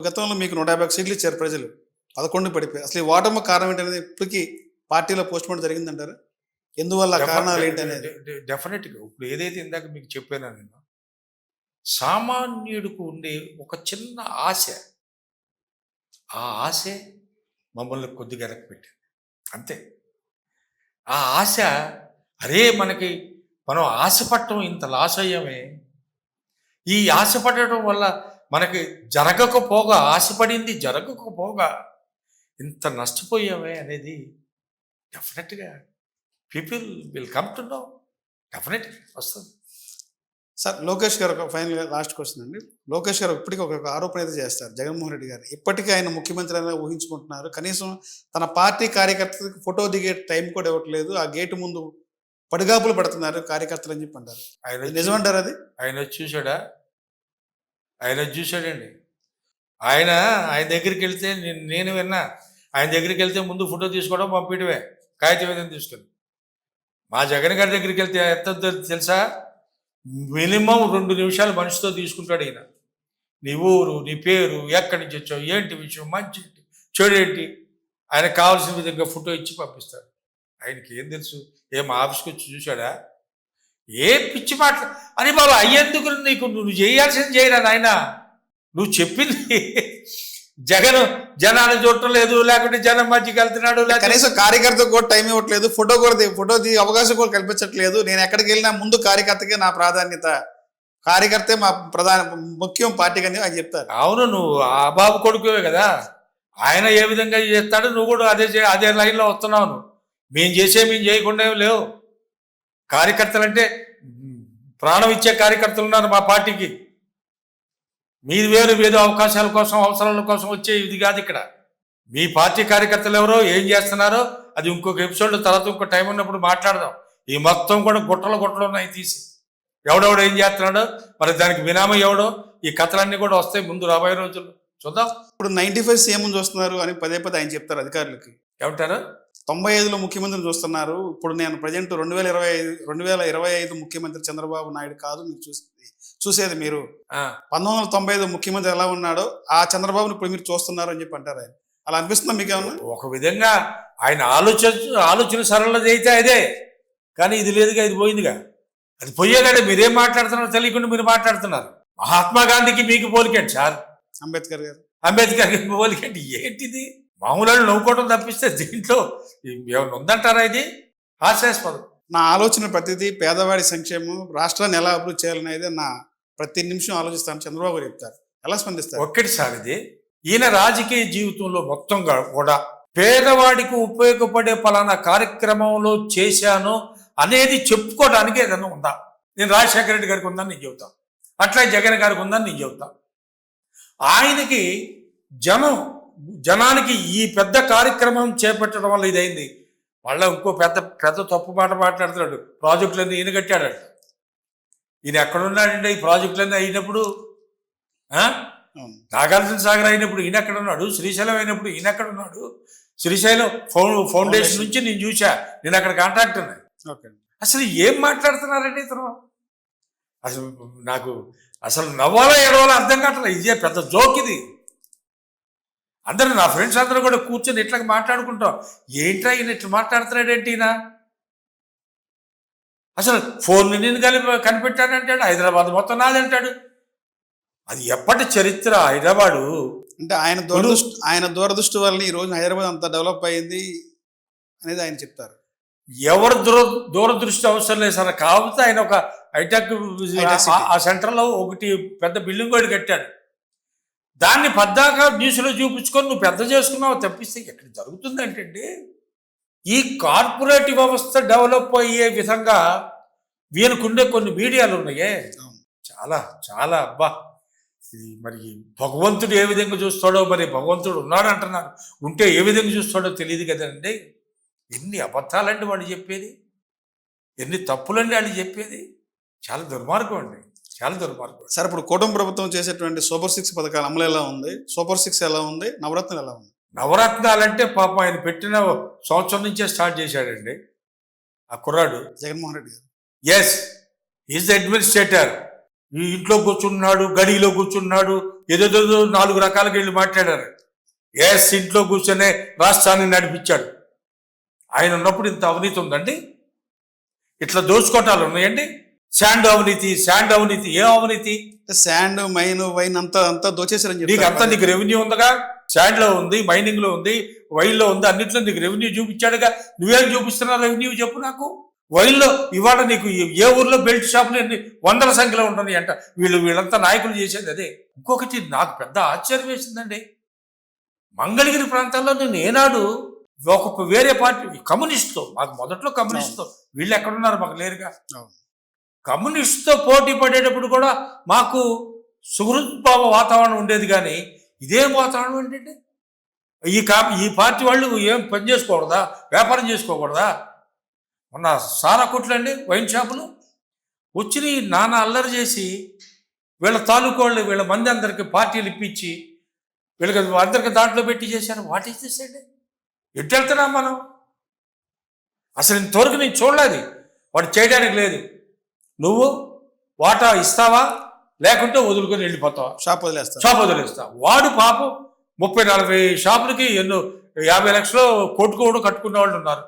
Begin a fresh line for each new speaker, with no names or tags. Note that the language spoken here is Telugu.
గతంలో మీకు 150 సీట్లు ఇచ్చారు ప్రజలు. 11 పడిపోయాయి. అసలు ఈ ఓటమి కారణం ఏంటనేది ఇప్పటికి పార్టీలో పోస్ట్‌మార్టం జరిగిందంటారా? ఎందువల్ల
డెఫ డె డె
కారణాలేంటనేది?
డె డెఫినెట్‌గా. ఇప్పుడు ఏదైతే ఇందాక మీకు చెప్పానో నేను, సామాన్యుడికి ఉండే ఒక చిన్న ఆశ, ఆ ఆశే మమ్మల్ని కొద్దిగా వెనక్కిపెట్టింది. అంతే. ఆ ఆశ, అరే మనకి మనం ఆశపడటం ఇంత లాస్ అయ్యామే, ఈ ఆశపడటం వల్ల మనకి జరగకపోగా, ఆశపడింది జరగకపోగా ఇంత నష్టపోయామే అనేది డెఫినెట్‌గా people will come to know. డెఫినెట్‌గా వస్తుంది.
సార్ లోకేష్ గారు ఒక ఫైనల్‌గా లాస్ట్ క్వెషన్ అండి. లోకేష్ గారు ఇప్పటికి ఒక ఆరోపణ అయితే చేస్తారు జగన్మోహన్ రెడ్డి గారు. ఇప్పటికీ ఆయన ముఖ్యమంత్రి అని ఊహించుకుంటున్నారు. కనీసం తన పార్టీ కార్యకర్తలకు ఫోటో దిగే టైం కూడా ఇవ్వట్లేదు. ఆ గేట్ ముందు పడిగాపులు పడుతున్నారు కార్యకర్తలు అని చెప్పి అంటారు.
ఆయన
ఇది
వచ్చి
నిజమంటారా అది?
ఆయన వచ్చి చూసాడా? ఆయన వచ్చి చూసాడండి. ఆయన ఆయన దగ్గరికెళ్తే నేను విన్నా. ఆయన దగ్గరికెళ్తే ముందు ఫోటో తీసుకోవడం, పంపియడమే కాగితం ఏదైనా తీసుకొని. మా జగన్ గారి దగ్గరికెళ్తే ఎంత తెలుసా? మినిమం 2 నిమిషాలు మనిషితో తీసుకుంటాడు ఈయన. నీ ఊరు, నీ పేరు, ఎక్కడి నుంచి వచ్చావు, ఏంటి విషయం, మంచి ఏంటి, చెడు ఏంటి, ఆయనకు కావాల్సిన విధంగా ఫోటో ఇచ్చి పంపిస్తాడు. ఆయనకి ఏం తెలుసు? ఏం ఆఫీస్కి వచ్చి చూశాడా? ఏ పిచ్చి మాటలు అని బాబా, అయ్యేందుకు నీకు నువ్వు చేయాల్సింది చేయరా నాయన. నువ్వు చెప్పింది జగన్ జనాన్ని చూడటం లేదు, లేకుంటే జనం మధ్యకి వెళ్తున్నాడు,
కనీసం కార్యకర్తకు కూడా టైం ఇవ్వట్లేదు. ఫోటో కూడా ఫోటో అవకాశం కూడా కల్పించట్లేదు. నేను ఎక్కడికి వెళ్ళినా ముందు కార్యకర్తకే నా ప్రాధాన్యత, కార్యకర్తే మా ప్రధాన ముఖ్యం పార్టీకి అని ఆయన చెప్తారు.
అవును, నువ్వు ఆ బాబు కొడుకువే కదా. ఆయన ఏ విధంగా చేస్తాడు, నువ్వు కూడా అదే లైన్లో వస్తున్నావు. నువ్వు మేము చేయకుండా ఏం లేవు. కార్యకర్తలు అంటే ప్రాణం ఇచ్చే కార్యకర్తలు ఉన్నారు మా పార్టీకి. మీది వేరు, ఏదో అవకాశాల కోసం, అవసరాల కోసం వచ్చే ఇది కాదు ఇక్కడ. మీ పార్టీ కార్యకర్తలు ఎవరో ఏం చేస్తున్నారో అది ఇంకొక ఎపిసోడ్ తర్వాత ఇంకో టైం ఉన్నప్పుడు మాట్లాడదాం. ఈ మొత్తం కూడా గుట్టలు ఉన్నాయి తీసి, ఎవడెవడో ఏం చేస్తున్నాడో, మరి దానికి వినామం ఎవడో, ఈ కథలన్నీ కూడా వస్తాయి ముందు రాబోయే రోజుల్లో చూద్దాం.
ఇప్పుడు 95 సీఎం చూస్తున్నారు అని పదే ఆయన చెప్తారు అధికారులకి.
ఏమంటారు?
95లో ముఖ్యమంత్రిని చూస్తున్నారు. ఇప్పుడు నేను ప్రజెంట్ 2025 ముఖ్యమంత్రి చంద్రబాబు నాయుడు కాదు మీరు చూసేది మీరు 1995 ముఖ్యమంత్రి ఎలా ఉన్నాడో ఆ చంద్రబాబుని ఇప్పుడు మీరు చూస్తున్నారు అని చెప్పి అంటారు ఆయన. అలా అనిపిస్తుందా మీకు ఏమన్నా?
ఒక విధంగా ఆయన ఆలోచన సరళది అయితే అదే, కానీ ఇది లేదుగా, ఇది పోయిందిగా. అది పోయేగానే మీరేం మాట్లాడుతున్నారో తెలియకుండా మీరు మాట్లాడుతున్నారు. మహాత్మా గాంధీకి మీకు పోలికండి సార్.
అంబేద్కర్
గారికి పోలికండి ఏంటిది? మామూలు నవ్వుకోవడం తప్పిస్తే దీంట్లో ఏమైనా ఉందంటారా? ఇది హాస్యాస్పదం.
నా ఆలోచన ప్రతిదీ పేదవాడి సంక్షేమం, రాష్ట్రాన్ని ఎలా అభివృద్ధి చేయాలనేది నా ప్రతి నిమిషం ఆలోచిస్తాను చంద్రబాబు గారు చెప్తారు. ఎలా స్పందిస్తారు?
ఒక్కటి సార్, ఇది ఈయన రాజకీయ జీవితంలో మొత్తంగా కూడా పేదవాడికి ఉపయోగపడే పలానా కార్యక్రమంలో చేశాను అనేది చెప్పుకోవడానికి ఏదైనా ఉందా? నేను రాజశేఖర రెడ్డి గారికి ఉందని నేను చెబుతాను, అట్లా జగన్ గారికి ఉందని నేను చెబుతాను. ఆయనకి జనానికి ఈ పెద్ద కార్యక్రమం చేపట్టడం వల్ల ఇదైంది. మళ్ళీ ఇంకో పెద్ద తప్పు మాట మాట్లాడుతున్నాడు. ప్రాజెక్టులన్నీ ఈయన కట్టాడు. ఈయన ఎక్కడున్నాడంటే ఈ ప్రాజెక్టులన్నీ అయినప్పుడు, నాగార్జున సాగర్ అయినప్పుడు ఈయన ఎక్కడున్నాడు? శ్రీశైలం అయినప్పుడు ఈయన ఎక్కడున్నాడు? శ్రీశైలం ఫౌండేషన్ నుంచి నేను చూసా, నేను అక్కడ కాంట్రాక్ట్ ఉన్నాయి. అసలు ఏం మాట్లాడుతున్నారండి ఇతను? అసలు నాకు నవ్వాలో ఏడవాలో అర్థం కావట్లేదు. ఇదే పెద్ద జోక్ ఇది. అందరూ నా ఫ్రెండ్స్ అందరూ కూడా కూర్చొని ఇట్లా మాట్లాడుకుంటాం. ఏంట్రా ఈయన ఇట్లా మాట్లాడుతున్నాడేంటి ఈయన? అసలు ఫోన్ నేను కనిపెట్టాడంటాడు, హైదరాబాద్ మొత్తం నాదంటాడు. అది ఎప్పటి చరిత్ర హైదరాబాదు
అంటే ఆయన దూరదృష్టి వల్ల ఈ రోజు హైదరాబాద్ అంత డెవలప్ అయింది అనేది ఆయన చెప్తారు.
ఎవరు దూరదృష్టి అవసరం లేదు సార్. కాకపోతే ఆయన ఒక హైటెక్ ఆ సెంటర్లో ఒకటి పెద్ద బిల్డింగ్ కూడా కట్టాడు. దాన్ని పద్దాక న్యూస్లో చూపించుకొని నువ్వు పెద్ద చేసుకున్నావు తప్పిస్తే ఎక్కడ జరుగుతుంది అంటే, ఈ కార్పొరేట్ వ్యవస్థ డెవలప్ అయ్యే విధంగా వీళ్ళకుండే కొన్ని మీడియాలు ఉన్నాయే, చాలా చాలా అబ్బా. మరి భగవంతుడు ఏ విధంగా చూస్తాడో, మరి భగవంతుడు ఉన్నాడు అంటున్నారు, ఉంటే ఏ విధంగా చూస్తాడో తెలియదు కదండి. ఎన్ని అబద్ధాలండి వాడు చెప్పేది, ఎన్ని తప్పులండి వాళ్ళు చెప్పేది. చాలా దుర్మార్గం అండి, చాలా దుర్మార్గం.
సార్ ఇప్పుడు కూటమి ప్రభుత్వం చేసేటువంటి సూపర్ 6 పథకాల అమలు ఎలా ఉంది? సూపర్ 6 ఎలా ఉంది? నవరత్నాలు ఎలా ఉంది?
నవరత్నాలంటే పాపం ఆయన పెట్టిన సంవత్సరం నుంచే స్టార్ట్ చేశాడండి ఆ కుర్రాడు
జగన్మోహన్ రెడ్డి గారు.
Yes, is the administrator. ఈ ఇంట్లో కూర్చున్నాడు, గడిలో కూర్చున్నాడు, ఏదేదో 4 రకాలుగా వెళ్ళి మాట్లాడారు. ఇంట్లో కూర్చొనే రాష్ట్రాన్ని నడిపించాడు. ఆయన ఉన్నప్పుడు ఇంత అవినీతి ఉందండి? ఇట్లా దోచుకోటాలు ఉన్నాయండి? శాండ్ అవినీతి ఏం అవినీతి?
శాండ్, మైన్, వైన్ అంతా దోచేశారని
నీకు అంతా నీకు రెవెన్యూ ఉందిగా. శాండ్ లో ఉంది, మైనింగ్ లో ఉంది, వైన్ లో ఉంది, అన్నింటిలో నీకు రెవెన్యూ చూపించాడుగా. నువ్వేం చూపిస్తున్నావు రెవెన్యూ చెప్పు నాకు. వైన్లో ఇవాళ నీకు ఏ ఊర్లో బెల్ట్ షాపులు ఎన్ని వందల సంఖ్యలో ఉంటుంది అంట. వీళ్ళంతా నాయకులు చేసేది అదే. ఇంకొకటి నాకు పెద్ద ఆశ్చర్యం వేసిందండి. మంగళగిరి ప్రాంతాల్లో నేను ఏనాడు ఒక వేరే పార్టీ కమ్యూనిస్ట్తో, మాకు మొదట్లో కమ్యూనిస్ట్తో, వీళ్ళు ఎక్కడున్నారు మాకు లేరుగా. కమ్యూనిస్ట్తో పోటీ పడేటప్పుడు కూడా మాకు సుహృద్భావ వాతావరణం ఉండేది. కానీ ఇదేం వాతావరణం ఏంటంటే ఈ పార్టీ వాళ్ళు ఏం పని చేసుకోకూడదా, వ్యాపారం చేసుకోకూడదా? మొన్న సారా కొట్లండి, వైన్ షాపులు వచ్చి నానా అల్లరి చేసి వీళ్ళ తాలూకు వాళ్ళు వీళ్ళ మంది అందరికి పార్టీలు ఇప్పించి వీళ్ళకి అందరికి దాంట్లో పెట్టి చేశారు. వాట్ ఈస్ దిస్ అండి? ఎటు వెళ్తున్నాం మనం? అసలు ఇంతవరకు నేను చూడలేదు. వాడు చేయడానికి లేదు. నువ్వు వాటా ఇస్తావా లేకుంటే వదులుకొని వెళ్ళిపోతావా?
షాప్
వదిలేస్తా. వాడు పాపం 30-40 షాపులకి 50 లక్షలు కోట్లు కూడా కట్టుకున్న వాళ్ళు ఉన్నారు.